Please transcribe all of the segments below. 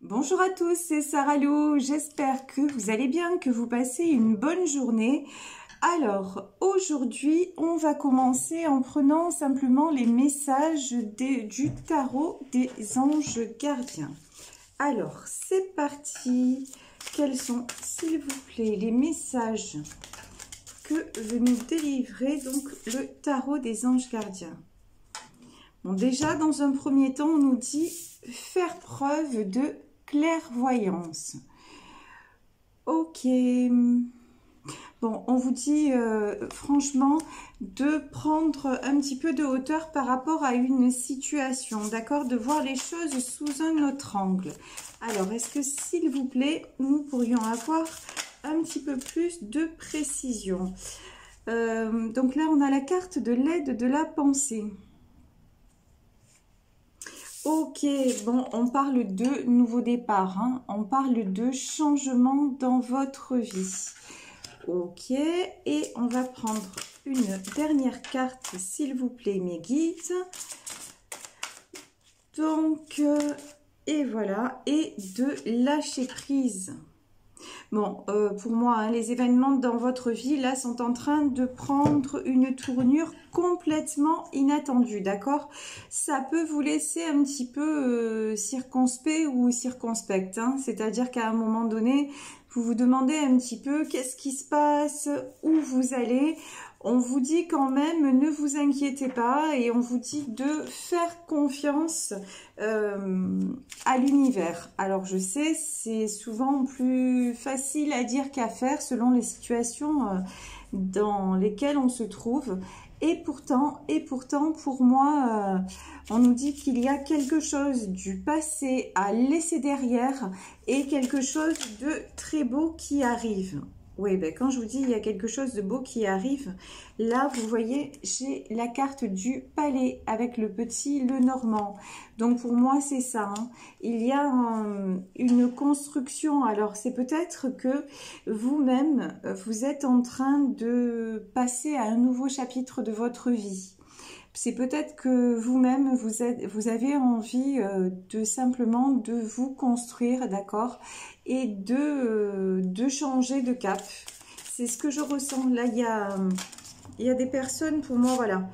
Bonjour à tous, c'est Sarah Lou. J'espère que vous allez bien, que vous passez une bonne journée. Alors, aujourd'hui, on va commencer en prenant simplement les messages du tarot des anges gardiens. Alors, c'est parti. Quels sont, s'il vous plaît, les messages que veut nous délivrer donc le tarot des anges gardiens? Bon, déjà, dans un premier temps, on nous dit faire preuve de clairvoyance. Ok. Bon, on vous dit franchement de prendre un petit peu de hauteur par rapport à une situation, d'accord? De voir les choses sous un autre angle. Alors, est-ce que s'il vous plaît, nous pourrions avoir un petit peu plus de précision? Donc là, on a la carte de l'aide de la pensée. Ok, bon, on parle de nouveau départ, hein. On parle de changement dans votre vie. Ok, et on va prendre une dernière carte, s'il vous plaît, mes guides. Donc, et voilà, et de lâcher prise. Bon, pour moi, hein, les événements dans votre vie, là, sont en train de prendre une tournure complètement inattendue, d'accord? Ça peut vous laisser un petit peu circonspect ou circonspect, hein, c'est-à-dire qu'à un moment donné, vous vous demandez un petit peu qu'est-ce qui se passe, où vous allez. On vous dit quand même, ne vous inquiétez pas, et on vous dit de faire confiance à l'univers. Alors je sais, c'est souvent plus facile à dire qu'à faire selon les situations dans lesquelles on se trouve. Et pourtant, pour moi, on nous dit qu'il y a quelque chose du passé à laisser derrière et quelque chose de très beau qui arrive. Oui, ben quand je vous dis il y a quelque chose de beau qui arrive, là vous voyez j'ai la carte du palais avec le petit Lenormand. Donc pour moi c'est ça, hein. Il y a une construction. Alors c'est peut-être que vous-même vous êtes en train de passer à un nouveau chapitre de votre vie. C'est peut-être que vous-même, vous avez envie de simplement de vous construire, d'accord? Et de changer de cap. C'est ce que je ressens. Là, il y a des personnes, pour moi, voilà.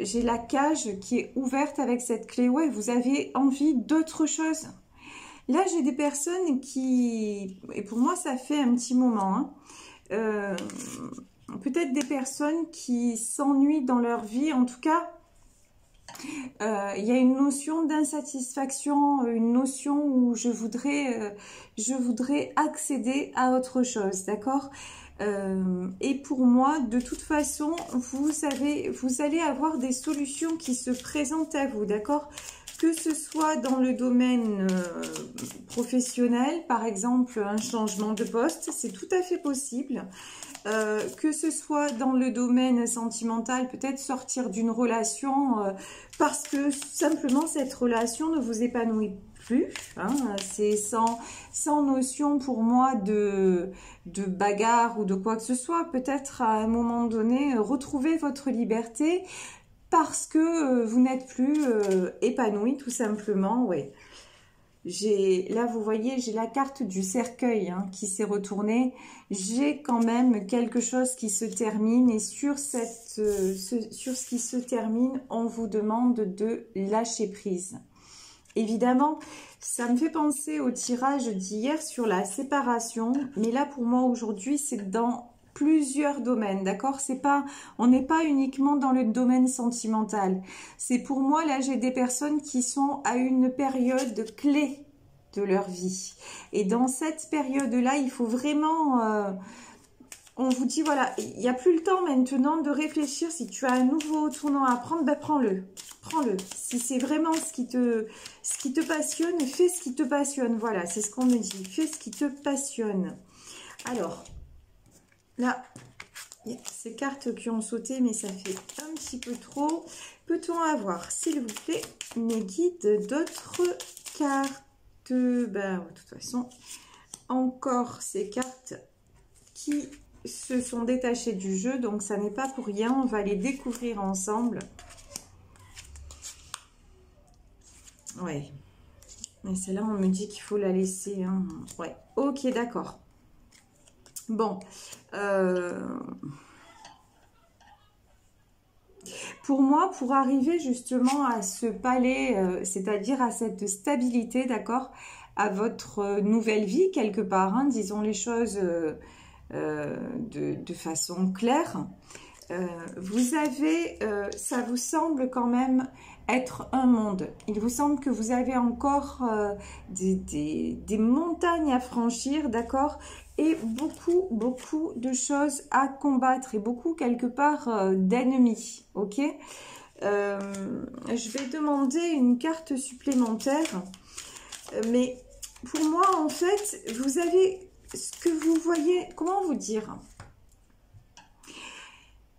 J'ai la cage qui est ouverte avec cette clé. Ouais, vous avez envie d'autre chose. Là, j'ai des personnes qui... Et pour moi, ça fait un petit moment, hein. Peut-être des personnes qui s'ennuient dans leur vie. En tout cas, il y a une notion d'insatisfaction, une notion où je voudrais accéder à autre chose, d'accord? Et pour moi, de toute façon, vous allez avoir des solutions qui se présentent à vous, d'accord? Que ce soit dans le domaine professionnel, par exemple un changement de poste, c'est tout à fait possible. Que ce soit dans le domaine sentimental, peut-être sortir d'une relation parce que simplement cette relation ne vous épanouit plus, hein, c'est sans notion pour moi de bagarre ou de quoi que ce soit. Peut-être à un moment donné retrouver votre liberté parce que vous n'êtes plus épanoui tout simplement, ouais. Là, vous voyez, j'ai la carte du cercueil hein, qui s'est retournée. J'ai quand même quelque chose qui se termine. Et sur ce qui se termine, on vous demande de lâcher prise. Évidemment, ça me fait penser au tirage d'hier sur la séparation. Mais là, pour moi, aujourd'hui, c'est dans plusieurs domaines, d'accord? On n'est pas uniquement dans le domaine sentimental. C'est pour moi, là, j'ai des personnes qui sont à une période clé de leur vie. Et dans cette période-là, il faut vraiment... on vous dit, voilà, il n'y a plus le temps maintenant de réfléchir. Si tu as un nouveau tournant à prendre, ben prends-le. Prends-le. Si c'est vraiment ce qui te passionne, fais ce qui te passionne. Voilà, c'est ce qu'on me dit. Fais ce qui te passionne. Alors... Là, il y a ces cartes qui ont sauté, mais ça fait un petit peu trop. Peut-on avoir, s'il vous plaît, mes guides d'autres cartes? Ben, de toute façon, encore ces cartes qui se sont détachées du jeu, donc ça n'est pas pour rien. On va les découvrir ensemble. Ouais. Mais celle-là, on me dit qu'il faut la laisser. Hein. Ouais, ok, d'accord. Bon. Pour moi, pour arriver justement à ce palais, c'est-à-dire à cette stabilité, d'accord, à votre nouvelle vie quelque part, hein, disons les choses de façon claire, vous avez, ça vous semble quand même être un monde. Il vous semble que vous avez encore des montagnes à franchir, d'accord, et beaucoup de choses à combattre et beaucoup quelque part d'ennemis, ok. Je vais demander une carte supplémentaire, mais pour moi en fait, vous avez ce que vous voyez, comment vous dire,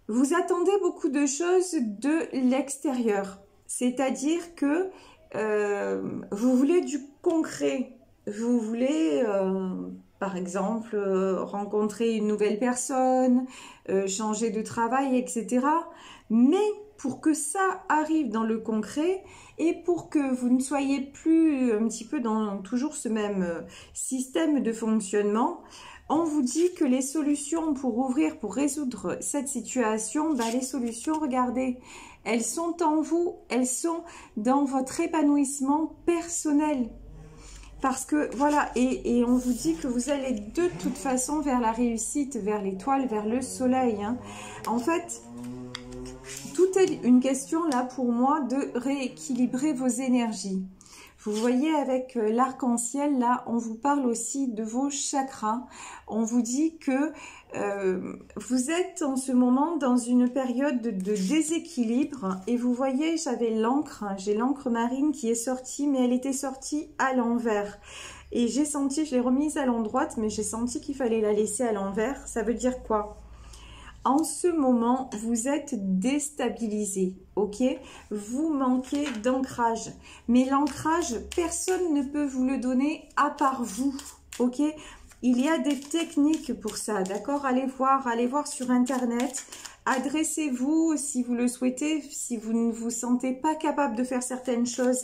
vous attendez beaucoup de choses de l'extérieur, c'est-à-dire que vous voulez du concret, vous voulez par exemple rencontrer une nouvelle personne, changer de travail, etc. Mais pour que ça arrive dans le concret et pour que vous ne soyez plus un petit peu dans toujours ce même système de fonctionnement, on vous dit que les solutions pour ouvrir, pour résoudre cette situation, les solutions, regardez, elles sont en vous, elles sont dans votre épanouissement personnel. Parce que, voilà, et on vous dit que vous allez de toute façon vers la réussite, vers l'étoile, vers le soleil. Hein. En fait, tout est une question là pour moi de rééquilibrer vos énergies. Vous voyez avec l'arc-en-ciel, là, on vous parle aussi de vos chakras. On vous dit que vous êtes en ce moment dans une période de déséquilibre. Et vous voyez, j'avais l'encre, j'ai l'encre marine qui est sortie, mais elle était sortie à l'envers. Et j'ai senti, je l'ai remise à l'endroit, mais j'ai senti qu'il fallait la laisser à l'envers. Ça veut dire quoi ? En ce moment, vous êtes déstabilisé, ok? Vous manquez d'ancrage. Mais l'ancrage, personne ne peut vous le donner à part vous, ok? Il y a des techniques pour ça, d'accord? Allez voir sur Internet. Adressez-vous si vous le souhaitez, si vous ne vous sentez pas capable de faire certaines choses.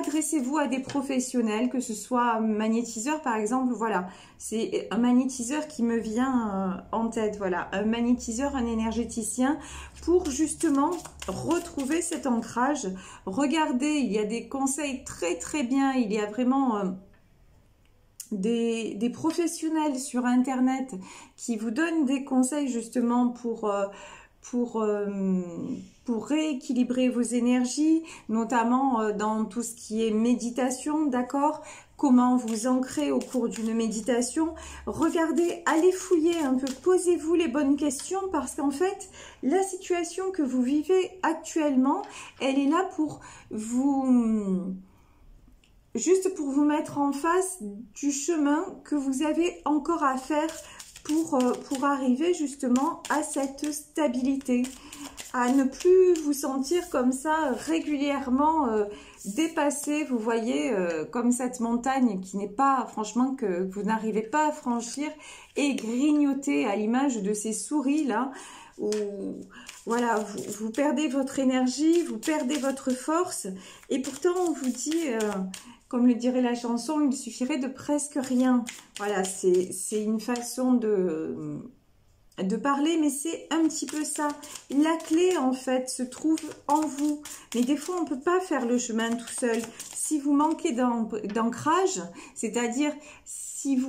Adressez-vous à des professionnels, que ce soit un magnétiseur par exemple, voilà, c'est un magnétiseur qui me vient en tête, voilà, un magnétiseur, un énergéticien, pour justement retrouver cet ancrage. Regardez, il y a des conseils très bien, il y a vraiment des professionnels sur Internet qui vous donnent des conseils justement pour rééquilibrer vos énergies, notamment dans tout ce qui est méditation, d'accord? Comment vous ancrer au cours d'une méditation. Regardez, allez fouiller un peu, posez-vous les bonnes questions parce qu'en fait, la situation que vous vivez actuellement, elle est là pour vous... juste pour vous mettre en face du chemin que vous avez encore à faire pour arriver justement à cette stabilité, à ne plus vous sentir comme ça régulièrement dépassé, vous voyez, comme cette montagne qui n'est pas, franchement, que vous n'arrivez pas à franchir et grignoter à l'image de ces souris là, où voilà, vous perdez votre énergie, vous perdez votre force et pourtant on vous dit... comme le dirait la chanson, il suffirait de presque rien. Voilà, c'est une façon de parler, mais c'est un petit peu ça. La clé, en fait, se trouve en vous. Mais des fois, on ne peut pas faire le chemin tout seul. Si vous manquez d'ancrage, c'est-à-dire si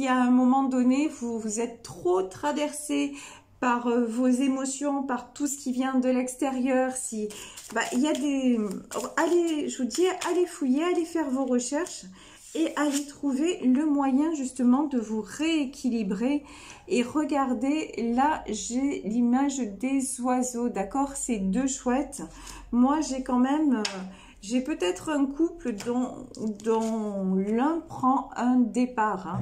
à un moment donné, vous êtes trop traversé par vos émotions, par tout ce qui vient de l'extérieur, si il y a des... Allez, je vous dis, allez fouiller, allez faire vos recherches et allez trouver le moyen justement de vous rééquilibrer. Et regardez, là, j'ai l'image des oiseaux, d'accord? C'est deux chouettes. Moi, j'ai quand même... j'ai peut-être un couple dont l'un prend un départ, hein,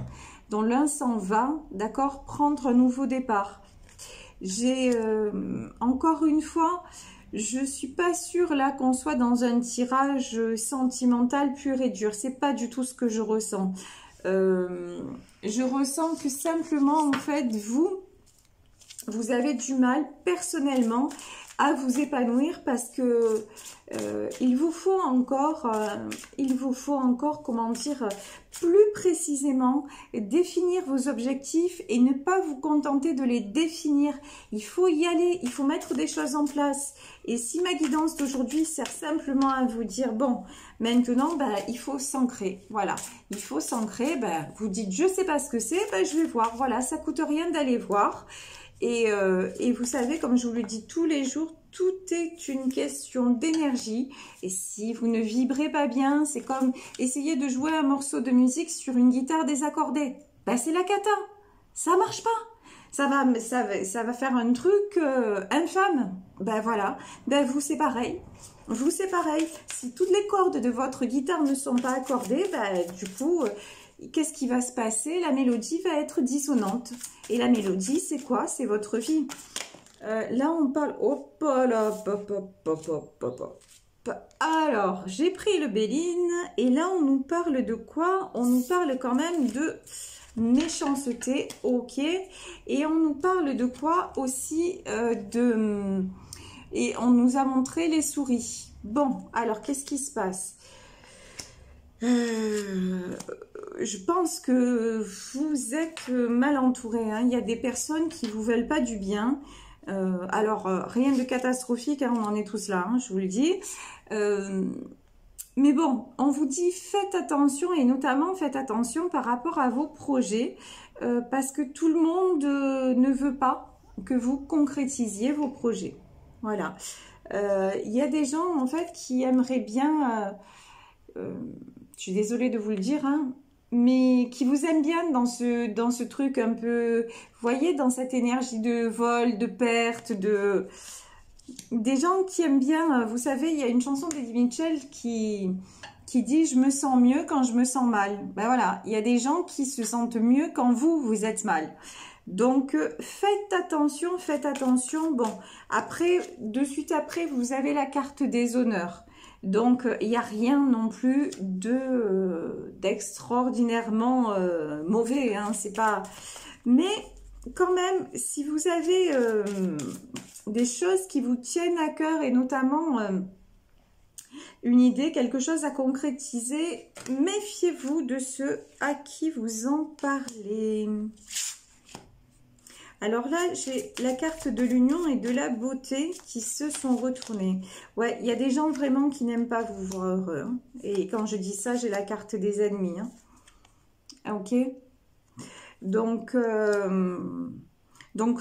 dont l'un s'en va, d'accord? Prendre un nouveau départ. J'ai encore une fois, je suis pas sûre là qu'on soit dans un tirage sentimental pur et dur. C'est pas du tout ce que je ressens. Je ressens que simplement en fait vous avez du mal personnellement à vous épanouir parce que il vous faut encore, comment dire, plus précisément définir vos objectifs et ne pas vous contenter de les définir. Il faut y aller, il faut mettre des choses en place. Et si ma guidance d'aujourd'hui sert simplement à vous dire, bon, maintenant, ben, il faut s'ancrer. Voilà, il faut s'ancrer. Ben, vous dites, je sais pas ce que c'est, ben, je vais voir. Voilà, ça coûte rien d'aller voir. Et vous savez, comme je vous le dis tous les jours, tout est une question d'énergie. Et si vous ne vibrez pas bien, c'est comme essayer de jouer un morceau de musique sur une guitare désaccordée. Ben, c'est la cata. Ça marche pas. Ça va faire un truc infâme. Ben voilà. Ben vous, c'est pareil. Vous, c'est pareil. Si toutes les cordes de votre guitare ne sont pas accordées, ben du coup... qu'est-ce qui va se passer? La mélodie va être dissonante. Et la mélodie, c'est quoi? C'est votre vie. Là, on parle... Hop là, hop, hop, hop, hop, hop, hop. Alors, j'ai pris le Béline. Et là, on nous parle de quoi? On nous parle quand même de méchanceté. Ok. Et on nous parle de quoi aussi? Et on nous a montré les souris. Bon, alors, qu'est-ce qui se passe? Je pense que vous êtes mal entouré. Hein. Il y a des personnes qui vous veulent pas du bien. Alors, rien de catastrophique, hein, on en est tous là, hein, je vous le dis. Mais bon, on vous dit faites attention et notamment faites attention par rapport à vos projets parce que tout le monde ne veut pas que vous concrétisiez vos projets. Voilà. Il y a des gens en fait qui aimeraient bien... je suis désolée de vous le dire, hein, mais qui vous aiment bien dans ce truc un peu, vous voyez, dans cette énergie de vol, de perte, des gens qui aiment bien, vous savez, il y a une chanson d'Eddie Mitchell qui dit « Je me sens mieux quand je me sens mal ». Ben voilà, il y a des gens qui se sentent mieux quand vous êtes mal. Donc, faites attention, faites attention. Bon, après, de suite après, vous avez la carte des honneurs. Donc, il n'y a rien non plus d'extraordinairement mauvais. Hein, c'est pas... Mais quand même, si vous avez des choses qui vous tiennent à cœur et notamment une idée, quelque chose à concrétiser, méfiez-vous de ceux à qui vous en parlez. Alors là, j'ai la carte de l'union et de la beauté qui se sont retournées. Ouais, il y a des gens vraiment qui n'aiment pas vous voir heureux. Hein. Et quand je dis ça, j'ai la carte des ennemis. Hein. Ok. Donc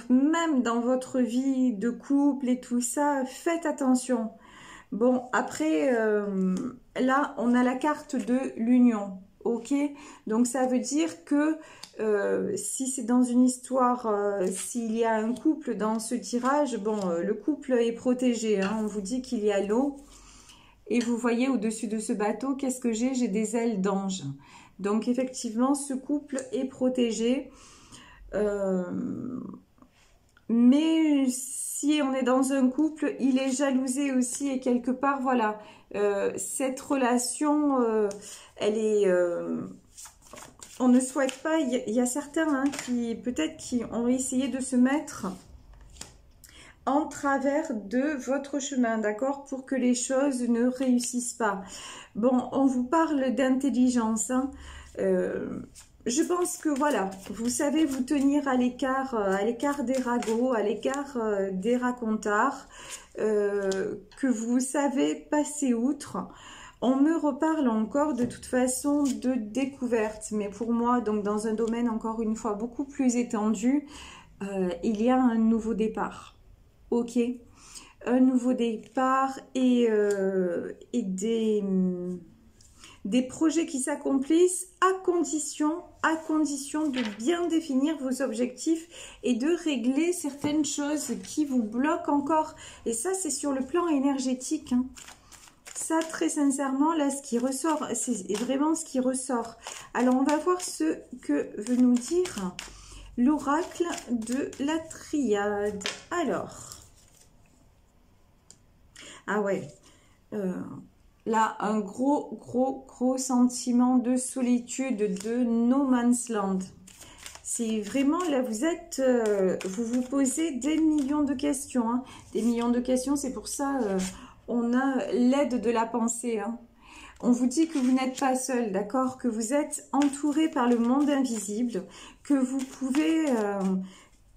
même dans votre vie de couple et tout ça, faites attention. Bon, après, là, on a la carte de l'union. Ok. Donc ça veut dire que si c'est dans une histoire, s'il y a un couple dans ce tirage, bon, le couple est protégé, hein, on vous dit qu'il y a l'eau, et vous voyez au-dessus de ce bateau, qu'est-ce que j'ai? J'ai des ailes d'ange. Donc effectivement, ce couple est protégé, mais si on est dans un couple, il est jalousé aussi, et quelque part, voilà, cette relation, elle est... on ne souhaite pas, il y a certains hein, qui peut-être qui ont essayé de se mettre en travers de votre chemin, d'accord, pour que les choses ne réussissent pas. Bon, on vous parle d'intelligence, hein. Je pense que voilà, vous savez vous tenir à l'écart des ragots, à l'écart des racontards, que vous savez passer outre. On me reparle encore de toute façon de découverte, mais pour moi, donc dans un domaine encore une fois beaucoup plus étendu, il y a un nouveau départ. Ok, un nouveau départ et des projets qui s'accomplissent à condition de bien définir vos objectifs et de régler certaines choses qui vous bloquent encore. Et ça, c'est sur le plan énergétique, hein. Ça, très sincèrement, là, ce qui ressort, c'est vraiment ce qui ressort. Alors, on va voir ce que veut nous dire l'oracle de la triade. Alors, ah ouais, là, un gros sentiment de solitude, de no man's land. C'est vraiment, là, vous vous posez des millions de questions. Hein. Des millions de questions, c'est pour ça on a l'aide de la pensée. Hein. On vous dit que vous n'êtes pas seul, d'accord? Que vous êtes entouré par le monde invisible, que vous pouvez...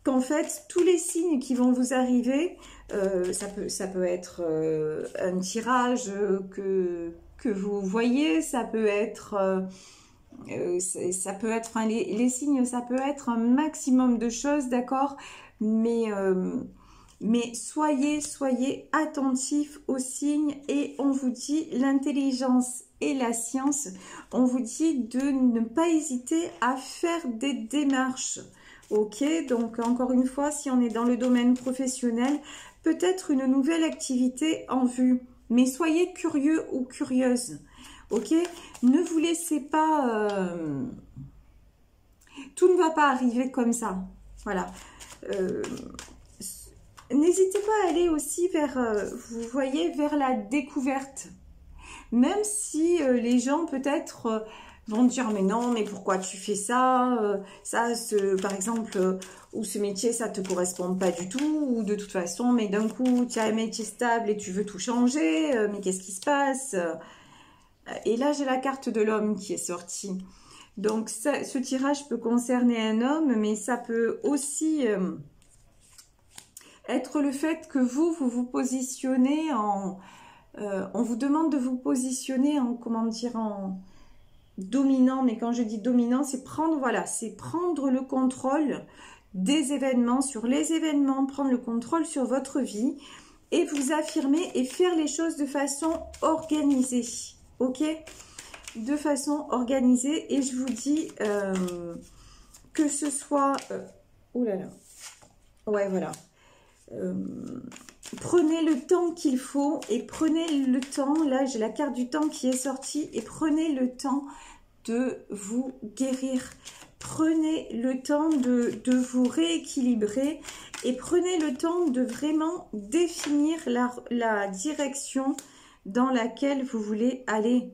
qu'en fait, tous les signes qui vont vous arriver, ça peut être un tirage que vous voyez, ça peut être... enfin, les signes, ça peut être un maximum de choses, d'accord? Mais soyez attentifs aux signes et on vous dit l'intelligence et la science, on vous dit de ne pas hésiter à faire des démarches. Ok, donc encore une fois, si on est dans le domaine professionnel, peut-être une nouvelle activité en vue, mais soyez curieux ou curieuse. Ok, ne vous laissez pas... tout ne va pas arriver comme ça. Voilà. N'hésitez pas à aller aussi vers, vous voyez, vers la découverte. Même si les gens peut-être vont dire mais non, mais pourquoi tu fais ça par exemple, ou ce métier ça te correspond pas du tout, ou de toute façon, mais d'un coup tu as un métier stable et tu veux tout changer, mais qu'est-ce qui se passe? Et là j'ai la carte de l'homme qui est sortie. Donc ce tirage peut concerner un homme, mais ça peut aussi être le fait que vous vous positionnez en... on vous demande de vous positionner en, comment dire, en dominant, mais quand je dis dominant, c'est prendre, voilà, c'est prendre le contrôle des événements, sur les événements, prendre le contrôle sur votre vie et vous affirmer et faire les choses de façon organisée, ok? De façon organisée, et je vous dis que ce soit... oh là là, ouais, voilà. Prenez le temps qu'il faut et prenez le temps, là j'ai la carte du temps qui est sortie, et prenez le temps de vous guérir, prenez le temps de vous rééquilibrer et prenez le temps de vraiment définir la direction dans laquelle vous voulez aller.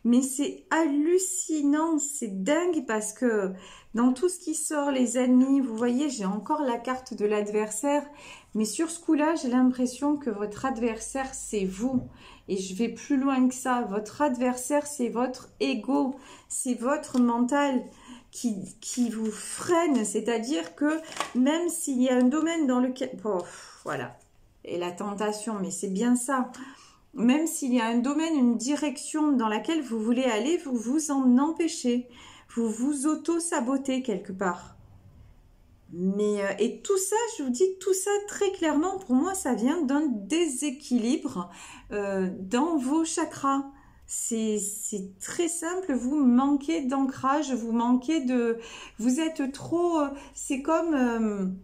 Mais c'est hallucinant, c'est dingue, parce que dans tout ce qui sort, les ennemis, vous voyez, j'ai encore la carte de l'adversaire. Mais sur ce coup-là, j'ai l'impression que votre adversaire, c'est vous. Et je vais plus loin que ça. Votre adversaire, c'est votre ego. C'est votre mental qui vous freine. C'est-à-dire que même s'il y a un domaine dans lequel... Oh, voilà. Et la tentation, mais c'est bien ça. Même s'il y a un domaine, une direction dans laquelle vous voulez aller, vous vous en empêchez. Vous vous auto-sabotez quelque part. Mais, et tout ça, je vous dis, tout ça très clairement, pour moi, ça vient d'un déséquilibre dans vos chakras. C'est très simple, vous manquez d'ancrage, vous manquez de... Vous êtes trop... c'est comme...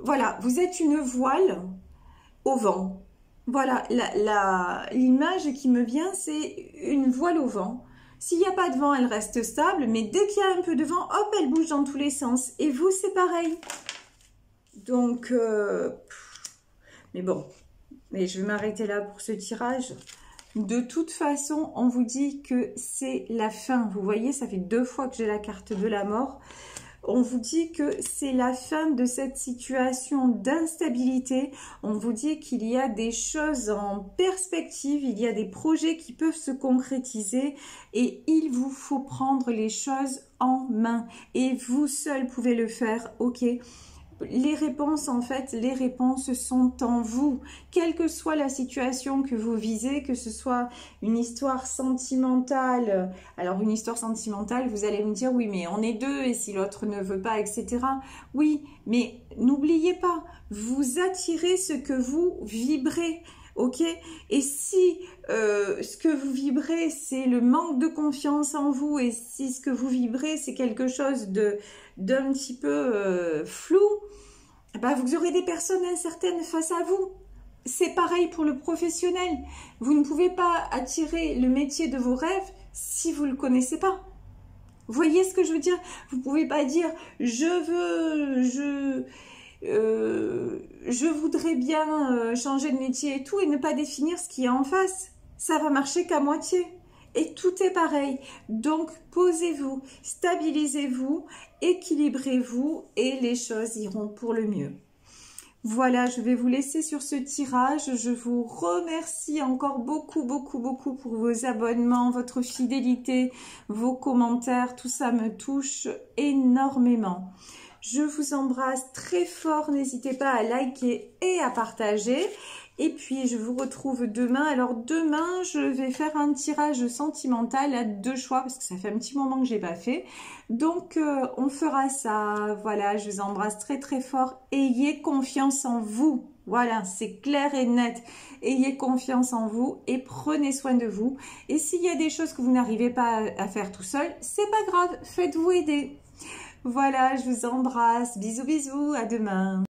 voilà, vous êtes une voile au vent. Voilà, l'image qui me vient, c'est une voile au vent. S'il n'y a pas de vent, elle reste stable, mais dès qu'il y a un peu de vent, hop, elle bouge dans tous les sens. Et vous, c'est pareil. Donc, mais bon, mais je vais m'arrêter là pour ce tirage. De toute façon, on vous dit que c'est la fin. Vous voyez, ça fait 2 fois que j'ai la carte de la mort. On vous dit que c'est la fin de cette situation d'instabilité. On vous dit qu'il y a des choses en perspective, il y a des projets qui peuvent se concrétiser et il vous faut prendre les choses en main. Et vous seul pouvez le faire, ok? Les réponses, en fait, les réponses sont en vous. Quelle que soit la situation que vous visez, que ce soit une histoire sentimentale. Alors, une histoire sentimentale, vous allez me dire, oui, mais on est deux et si l'autre ne veut pas, etc. Oui, mais n'oubliez pas, vous attirez ce que vous vibrez. Ok? Et si ce que vous vibrez, c'est le manque de confiance en vous, et si ce que vous vibrez, c'est quelque chose d'un petit peu flou, bah vous aurez des personnes incertaines face à vous. C'est pareil pour le professionnel. Vous ne pouvez pas attirer le métier de vos rêves si vous ne le connaissez pas. Vous voyez ce que je veux dire? Vous ne pouvez pas dire « je voudrais bien changer de métier et tout » et ne pas définir ce qu'il y a en face. Ça va marcher qu'à moitié. Et tout est pareil. Donc, posez-vous, stabilisez-vous, équilibrez-vous et les choses iront pour le mieux. Voilà, je vais vous laisser sur ce tirage. Je vous remercie encore beaucoup pour vos abonnements, votre fidélité, vos commentaires. Tout ça me touche énormément. Je vous embrasse très fort. N'hésitez pas à liker et à partager. Et puis, je vous retrouve demain. Alors, demain, je vais faire un tirage sentimental à 2 choix parce que ça fait un petit moment que je n'ai pas fait. Donc, on fera ça. Voilà, je vous embrasse très fort. Ayez confiance en vous. Voilà, c'est clair et net. Ayez confiance en vous et prenez soin de vous. Et s'il y a des choses que vous n'arrivez pas à faire tout seul, c'est pas grave. Faites-vous aider. Voilà, je vous embrasse. Bisous, à demain.